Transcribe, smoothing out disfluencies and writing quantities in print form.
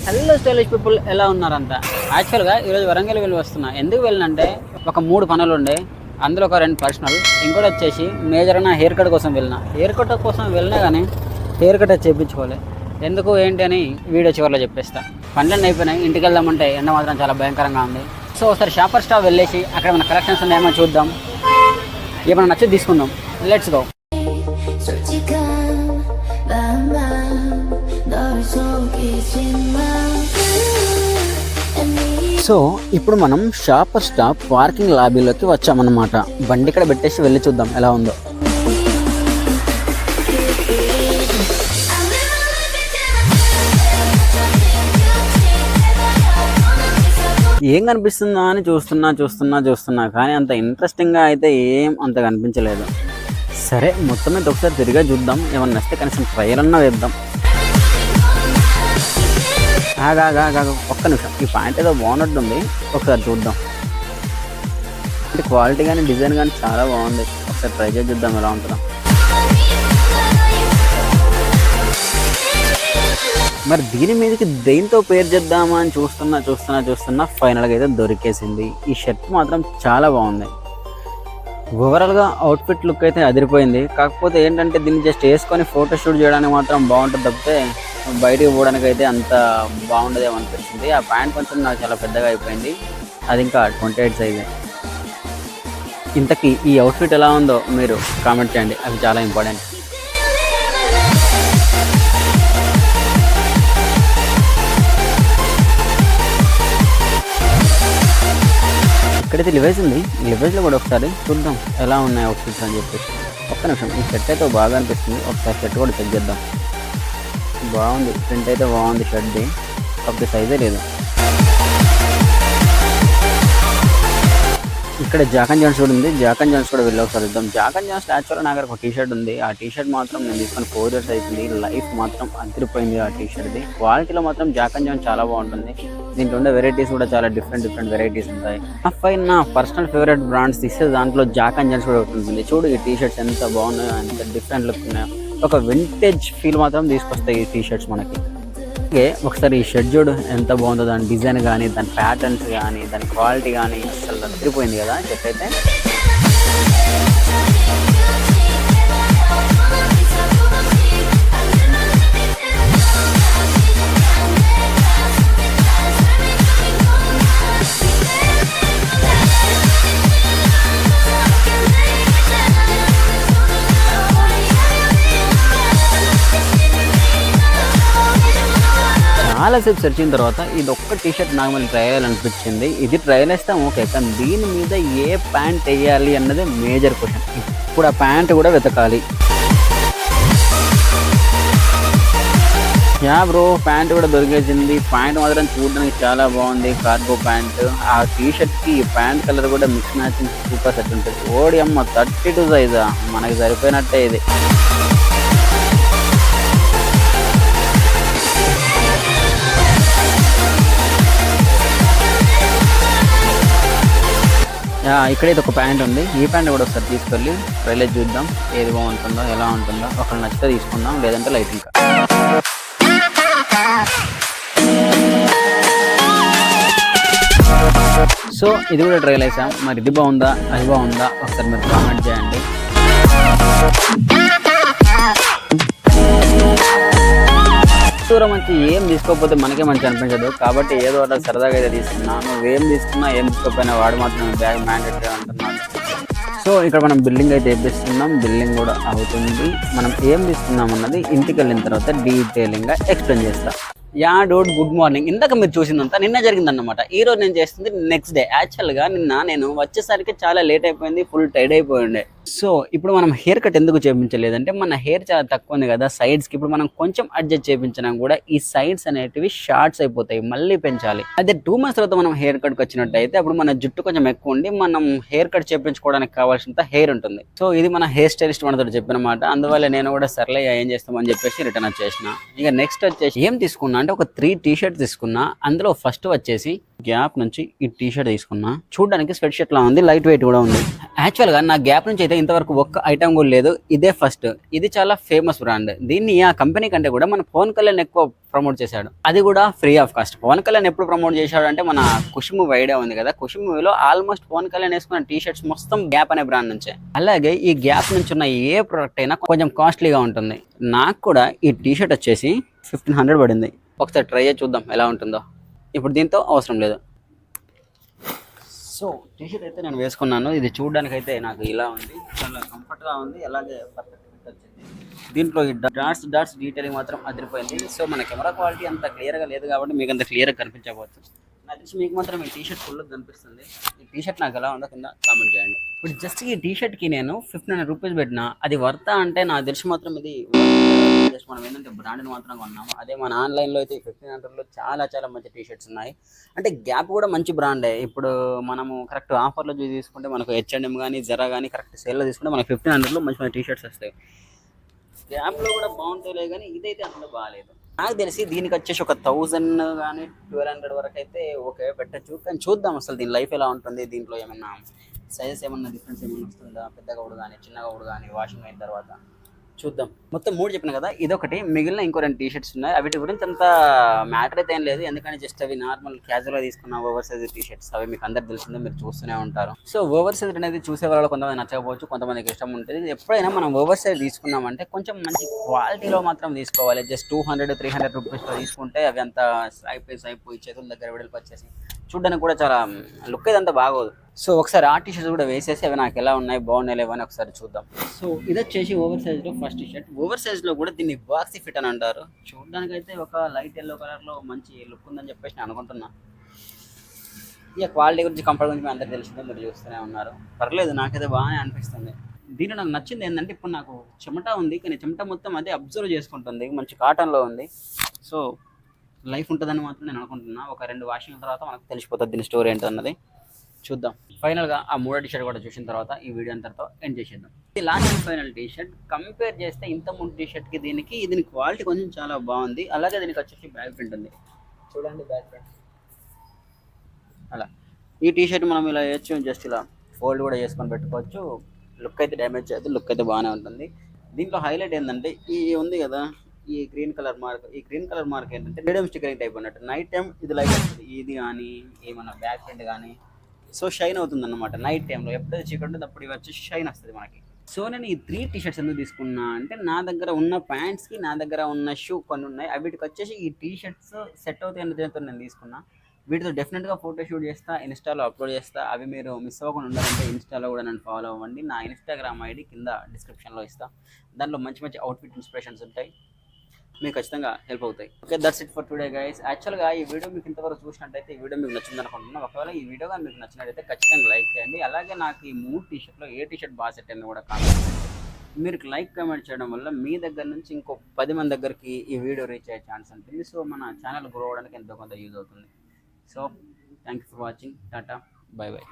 Hello stylish people, ఎలా ఉన్నారంతా? యాక్చువల్గా ఈరోజు వరంగల్ వెళ్ళి వస్తున్నా. ఎందుకు వెళ్ళినంటే ఒక 3 పనులు ఉండే, అందులో ఒక 2 పర్సనల్, ఇంకోటి వచ్చేసి మేజర్ అయిన హెయిర్ కట్ కోసం వెళ్ళినా. హెయిర్ కట్ కోసం వెళ్ళినా కానీ హెయిర్ కట్ చేయించుకోవాలి. ఎందుకు ఏంటి అని వీడియో చివరిలో చెప్పేస్తా. పనులన్నీ అయిపోయినాయి, ఇంటికి వెళ్దామంటే ఎండ మాత్రం చాలా భయంకరంగా ఉంది. సో ఒకసారి షాపర్ స్టాప్ వెళ్ళేసి అక్కడ మన కలెక్షన్స్ ఉన్నాయేమో చూద్దాం, ఏమైనా నచ్చి తీసుకుందాం. Let's go. సో ఇప్పుడు మనం షాపర్ స్టాప్ పార్కింగ్ లాబీలోకి వచ్చామన్నమాట. బండి ఇక్కడ పెట్టేసి వెళ్ళి చూద్దాం ఎలా ఉందో. ఏం కనిపిస్తుందా అని చూస్తున్నా కానీ అంత ఇంట్రెస్టింగ్గా అయితే ఏం అంత కనిపించలేదు. సరే మొత్తం అయితే ఒకసారి తిరిగా చూద్దాం, ఏమన్నా వస్తే కనీసం ట్రయల్ అన్నా వేద్దాం. ఒక్క నిమిషం, ఈ పాయింట్ ఏదో బాగున్నట్టుంది, ఒకసారి చూద్దాం. అంటే క్వాలిటీ కానీ డిజైన్ కానీ చాలా బాగుంది, ఒకసారి ట్రై చేసి చూద్దాం ఎలా ఉంటుందో. మరి దీని మీదకి దేంతో పేరు చేద్దామా అని చూస్తున్నా ఫైనల్గా అయితే దొరికేసింది. ఈ షర్ట్ మాత్రం చాలా బాగుంది. ఓవరాల్గా అవుట్ఫిట్ లుక్ అయితే అదిరిపోయింది. కాకపోతే ఏంటంటే దీన్ని జస్ట్ వేసుకొని ఫోటోషూట్ చేయడానికి మాత్రం బాగుంటుంది తప్పితే బయటికి పోవడానికి అయితే అంత బాగుండదేమో అనిపించింది. ఆ ప్యాంట్ కొంచెం నాకు చాలా పెద్దగా అయిపోయింది, అది ఇంకా 28 సైజే. ఇంతకీ ఈ అవుట్ఫిట్ ఎలా ఉందో మీరు కామెంట్ చేయండి, అది చాలా ఇంపార్టెంట్. ఇక్కడైతే లివైజ్ ఉంది, లివైజ్లో కూడా ఒకసారి చూద్దాం ఎలా ఉన్నాయి అవుట్ఫిట్స్ అని చెప్పేసి. ఒక్క నిమిషం, ఈ షర్ట్ అయితే బాగా అనిపిస్తుంది, ఒకసారి షర్ట్ కూడా చెక్ చేద్దాం. బాగుంది, ప్రింట్ అయితే బాగుంది షర్ట్ది, కాకపోతే సైజే లేదు. ఇక్కడ జాక్ అండ్ జాన్స్ కూడా ఉంది, జాక్ అండ్ జాన్స్ కూడా వెళ్ళి ఒకసారి చూద్దాం. జాక్ అండ్ జాన్స్ యాక్చువల్గా నా దగ్గర ఒక టీ షర్ట్ ఉంది, ఆ టీ షర్ట్ మాత్రం నేను తీసుకొని 4 years అవుతుంది. లైఫ్ మాత్రం అదిరిపోయింది ఆ టీ షర్ట్ది. క్వాలిటీలో మాత్రం జాక్ అండ్ జాన్స్ చాలా బాగుంటుంది. దీంట్లో ఉండే వెరైటీస్ కూడా చాలా డిఫరెంట్ వెరైటీస్ ఉంటాయి. నా పర్సనల్ ఫేవరెట్ బ్రాండ్స్ తీస్తే దాంట్లో జాక్ అండ్ జాన్స్ కూడా ఉంటుంది. చూడు ఈ టీ షర్ట్స్ ఎంత బాగున్నాయో, ఎంత డిఫరెంట్ లుక్ ఉన్నాయో, ఒక వింటేజ్ ఫీల్ మాత్రం తీసుకొస్తాయి ఈ టీ షర్ట్స్ మనకి. అలాగే ఒకసారి ఈ షర్ట్ చూడు ఎంత బాగుందో, దాని డిజైన్ కానీ, దాని ప్యాటర్న్స్ కానీ, దాని క్వాలిటీ కానీ అసలు అదిరిపోయింది కదా షర్ట్ అయితే. చాలాసేపు సెర్చ్ అయిన తర్వాత ఇది ఒక్క టీ షర్ట్ నాకు మళ్ళీ ట్రై చేయాలనిపించింది. ఇది ట్రైల్ వేస్తాం ఓకే, కానీ దీని మీద ఏ ప్యాంట్ వేయాలి అన్నది మేజర్ క్వశ్చన్. ఇప్పుడు ఆ ప్యాంట్ కూడా వెతకాలి. బ్రో, ప్యాంట్ కూడా దొరికేసింది. ప్యాంట్ మాత్రం చూడడానికి చాలా బాగుంది, కార్గో ప్యాంట్. ఆ టీ షర్ట్కి ఈ ప్యాంట్ కలర్ కూడా మిక్స్ మ్యాచింగ్ సూపర్ సెట్ ఉంటుంది. ఓడి అమ్మ 32 సైజా, మనకి సరిపోయినట్టే ఇది. ఇక్కడైతే ఒక ప్యాంట్ ఉంది, ఈ ప్యాంట్ కూడా ఒకసారి తీసుకెళ్ళి ట్రైలేజ్ చూద్దాం ఏది బాగుంటుందో, ఎలా ఉంటుందో. ఒకళ్ళు నచ్చితే తీసుకుందాం, లేదంటే లైట్. ఇంకా సో ఇది కూడా ట్రైల్ వేసాం. మరి ఇది బాగుందా అది బాగుందా ఒకసారి మీరు కామెంట్ చేయండి. దూరం మంచి ఏం తీసుకోకపోతే మనకే మంచి అనిపించదు, కాబట్టి ఏదో అట్లా సరదాగా అయితే తీసుకున్నాను. నువ్వేం తీసుకున్నా ఏం తీసుకోకపోయినా వాడు మాత్రం బ్యాగ్ మ్యాండేటరీ అంటున్నాను. సో ఇక్కడ మనం బిల్డింగ్ అయితే వేపిస్తున్నాం, బిల్డింగ్ కూడా అవుతుంది. మనం ఏం తీసుకున్నాం అన్నది ఇంటికి వెళ్ళిన తర్వాత డీటెయిలింగ్గా ఎక్స్ప్లెయిన్ చేస్తాం. డోడ్ గుడ్ మార్నింగ్. ఇందాక మీరు చూసిందంతా నిన్న జరిగిందన్నమాట. ఈ రోజు నేను చేస్తుంది నెక్స్ట్ డే. యాక్చువల్గా నిన్న నేను వచ్చేసరికి చాలా లేట్ అయిపోయింది, ఫుల్ టైర్డ్ అయిపోయిండే. సో ఇప్పుడు మనం హెయిర్ కట్ ఎందుకు చేయించలేదంటే మన హెయిర్ చాలా తక్కువ ఉంది కదా సైడ్స్కి. ఇప్పుడు మనం కొంచెం అడ్జస్ట్ చేయించినా కూడా ఈ సైడ్స్ అనేటివి షార్ట్స్ అయిపోతాయి, మళ్ళీ పెంచాలి. అదే 2 months తర్వాత మనం హెయిర్ కట్కి వచ్చినట్టయితే అప్పుడు మన జుట్టు కొంచెం ఎక్కువ ఉండి మనం హెయిర్ కట్ చేయించుకోవడానికి కావాల్సినంత హెయిర్ ఉంటుంది. సో ఇది మన హెయిర్ స్టైలిస్ట్ మనతో చెప్పినమాట. అందువల్ల నేను కూడా సర్లే ఏం చేస్తామని చెప్పేసి రిటర్న్ వచ్చేసిన. ఇక నెక్స్ట్ వచ్చేసి ఏం తీసుకున్నా అంటే ఒక 3 t-shirts తీసుకున్నా. అందులో ఫస్ట్ వచ్చేసి గ్యాప్ నుంచి ఈ టీ షర్ట్ తీసుకున్నా. చూడడానికి స్వెట్ షర్ట్ లా ఉంది, లైట్ వెయిట్ కూడా ఉంది. యాక్చువల్గా నా గ్యాప్ నుంచి అయితే ఇంతవరకు ఒక్క ఐటమ్ కూడా లేదు, ఇదే ఫస్ట్. ఇది చాలా ఫేమస్ బ్రాండ్. దీన్ని ఆ కంపెనీ కంటే కూడా మన పవన్ కళ్యాణ్ ఎక్కువ ప్రమోట్ చేశాడు, అది కూడా free of cost. Pawan Kalyan ఎప్పుడు ప్రమోట్ చేశాడు అంటే మన ఖుషి మూవీ ఐడియా ఉంది కదా, ఖుషి మూవీలో ఆల్మోస్ట్ పవన్ కళ్యాణ్ వేసుకున్న టీ షర్ట్స్ మొత్తం గ్యాప్ అనే బ్రాండ్ నుంచే. అలాగే ఈ గ్యాప్ నుంచి ఉన్న ఏ ప్రోడక్ట్ అయినా కొంచెం కాస్ట్లీగా ఉంటుంది. నాకు కూడా ఈ టీ షర్ట్ వచ్చేసి 1500 పడింది. ఒకసారి ట్రై చేసి చూద్దాం ఎలా ఉంటుందో. ఇప్పుడు దీంతో అవసరం లేదు. సో టీ షర్ట్ అయితే నేను వేసుకున్నాను. ఇది చూడడానికి అయితే నాకు ఇలా ఉంది, చాలా కంఫర్ట్గా ఉంది, అలాగే పర్ఫెక్ట్ ఫిట్ వచ్చింది. దీంట్లో ఈ డాట్స్ డీటెయిలింగ్ మాత్రం అదిరిపోయింది. సో మన కెమెరా క్వాలిటీ అంత క్లియర్గా లేదు కాబట్టి మీకు అంత క్లియర్గా కనిపించకపోవచ్చు. నాకు తెలిసి మీకు మాత్రం ఈ టీ షర్ట్ ఫుల్ కనిపిస్తుంది. ఈ టీ షర్ట్ నాకు ఎలా ఉందో కింద కామెంట్ చేయండి. ఇప్పుడు జస్ట్ ఈ టీ షర్ట్కి నేను 1500 రూపీస్ పెట్టినా, అది వర్తా అంటే నాకు తెలిసి మాత్రం ఇది జస్ట్ మనం ఏంటంటే బ్రాండ్ని మాత్రం కొన్నాము. అదే మన ఆన్లైన్లో అయితే 1500లో చాలా చాలా మంచి టీ షర్ట్స్ ఉన్నాయి. అంటే గ్యాప్ కూడా మంచి బ్రాండే. ఇప్పుడు మనము కరెక్ట్ ఆఫర్లో చూసి తీసుకుంటే మనకు H&M కానీ జరా కానీ కరెక్ట్ సేల్లో తీసుకుంటే మనకు 1500లో మంచి మంచి టీ షర్ట్స్ వస్తాయి. గ్యాప్లో కూడా బాగుంటాయిలే కానీ ఇదైతే అంత బాగాలేదు. నాకు తెలిసి దీనికి వచ్చేసి ఒక 1000 కానీ 1200 వరకు అయితే ఓకే పెట్టచ్చు. కానీ చూద్దాం అసలు దీని లైఫ్ ఎలా ఉంటుంది, దీంట్లో ఏమన్నా సైజెస్ ఏమన్నా డిఫరెన్స్ ఏమన్నా వస్తుందా, పెద్దగా కూడా కానీ చిన్నగా కూడా కానీ వాషింగ్ అయిన తర్వాత చూద్దాం. మొత్తం 3 చెప్పిన కదా, ఇదొకటి. మిగిలిన ఇంకో 2 టీ షర్ట్స్ ఉన్నాయి. వీటి గురించి అంత మ్యాటర్ అయితే ఏం లేదు, ఎందుకంటే జస్ట్ అవి నార్మల్ క్యాజువల్గా తీసుకున్న ఓవర్ సైజ్ టీ షర్ట్స్. అవి మీకు అందరు తెలిసిందే, మీరు చూస్తూనే ఉంటారు. సో ఓవర్ సైజ్ అనేది చూసే వాళ్ళు కొంతమంది నచ్చకపోవచ్చు, కొంతమందికి ఇష్టం ఉంటుంది. ఎప్పుడైనా మనం ఓవర్ సైజ్ తీసుకున్నామంటే కొంచెం మంచి క్వాలిటీలో మాత్రం తీసుకోవాలి. జస్ట్ 200-300 రూపీస్లో తీసుకుంటే అవి అంత అయిపోయి చేతుల దగ్గర విడుదల వచ్చేసి చూడడానికి కూడా చాలా లుక్ అయితే అంత బాగోదు. సో ఒకసారి ఆ టీ షర్ట్స్ కూడా వేసేసి అవి నాకు ఎలా ఉన్నాయి, బాగున్నాయి లేవని ఒకసారి చూద్దాం. సో ఇది వచ్చేసి ఓవర్ సైజ్లో ఫస్ట్ టీ షర్ట్. ఓవర్ సైజ్లో కూడా దీన్ని బాక్సీ ఫిట్ అని అంటారు. చూడడానికి అయితే ఒక లైట్ ఎల్లో కలర్లో మంచి లుక్ ఉందని చెప్పేసి నేను అనుకుంటున్నా. ఇక క్వాలిటీ గురించి, కంఫర్ట్ గురించి అందరికీ తెలిసిందే, మీరు చూస్తూనే ఉన్నారు. పర్లేదు, నాకైతే బాగానే అనిపిస్తుంది. దీంట్లో నాకు నచ్చింది ఏంటంటే ఇప్పుడు నాకు చెమట ఉంది, కానీ చెమట మొత్తం అదే అబ్జర్వ్ చేసుకుంటుంది. మంచి కాటన్లో ఉంది. సో లైఫ్ ఉంటుందని మాత్రం నేను అనుకుంటున్నా. ఒక 2 వాషింగ్ తర్వాత మనకు తెలిసిపోతుంది దీని స్టోరీ ఏంటన్నది. చూద్దాం. ఫైనల్గా ఆ 3 టీ షర్ట్ కూడా చూసిన తర్వాత ఈ వీడియో అంతటితో ఎండ్ చేసేద్దాం. ఇది last and final T shirt. Compare చేస్తే ఇంత ముందు టీ షర్ట్కి దీని క్వాలిటీ కొంచెం చాలా బాగుంది. అలాగే దీనికి వచ్చేసి బ్యాక్ ప్రింట్ ఉంది, చూడండి బ్యాక్ ప్రింట్. అలా ఈ టీ షర్ట్ మనం ఇలా వేయచ్చు, జస్ట్ ఇలా ఫోల్డ్ కూడా చేసుకొని పెట్టుకోవచ్చు. లుక్ అయితే డ్యామేజ్ చేయదు, లుక్ అయితే బాగానే ఉంటుంది. దీంట్లో హైలైట్ ఏంటంటే ఈ ఉంది కదా ఈ గ్రీన్ కలర్ మార్క్ ఏంటంటే మీడియం స్టిక్కరింగ్ టైప్ అన్నట్టు. నైట్ టైం ఇది లైట్ వస్తుంది, ఇది కానీ ఏమన్నా బ్యాక్ ప్రింట్ కానీ సో షైన్ అవుతుంది అన్నమాట. నైట్ టైంలో ఎప్పుడైతే చీకటి ఉంటుంది అప్పుడు ఇవి వచ్చి షైన్ వస్తుంది మనకి. సో నేను ఈ 3 టీ షర్ట్స్ ఎందుకు తీసుకున్నా అంటే నా దగ్గర ఉన్న ప్యాంట్స్కి నా దగ్గర ఉన్న షూ కొన్ని ఉన్నాయి, వీటికి వచ్చేసి ఈ టీ షర్ట్స్ సెట్ అవుతాయి అన్నది నేను తీసుకున్నా. వీటితో డెఫినెట్గా ఫోటో షూట్ చేస్తా, ఇన్స్టాలో అప్లోడ్ చేస్తా. అవి మీరు మిస్ అవ్వకుండా ఉండాలంటే ఇన్స్టాలో కూడా నన్ను ఫాలో అవ్వండి. నా ఇన్స్టాగ్రామ్ ఐడి కింద డిస్క్రిప్షన్లో ఇస్తా. దాంట్లో మంచి మంచి అవుట్ఫిట్ ఇన్స్పిరేషన్స్ ఉంటాయి, మీకు ఖచ్చితంగా హెల్ప్ అవుతాయి. Okay, that's it for today guys. యాక్చువల్గా ఈ వీడియో మీకు ఇంతవరకు చూసినట్టయితే ఈ వీడియో మీకు నచ్చింది అనుకుంటున్నాను. ఒకవేళ ఈ వీడియో కానీ మీకు నచ్చినట్టయితే ఖచ్చితంగా లైక్ చేయండి. అలాగే నాకు ఈ 3 టీ షర్ట్లో ఏ టీ షర్ట్ బాగా సెట్ అయింది కూడా కామెంట్ చేయండి. మీరు లైక్ కామెంట్ చేయడం వల్ల మీ దగ్గర నుంచి ఇంకో 10 మంది దగ్గరికి ఈ వీడియో రీచ్ అయ్యే ఛాన్స్ ఉంటుంది. సో మన ఛానల్ గ్రో అవ్వడానికి ఎంతో కొంత యూజ్ అవుతుంది. So thank you for watching. Tata, by by.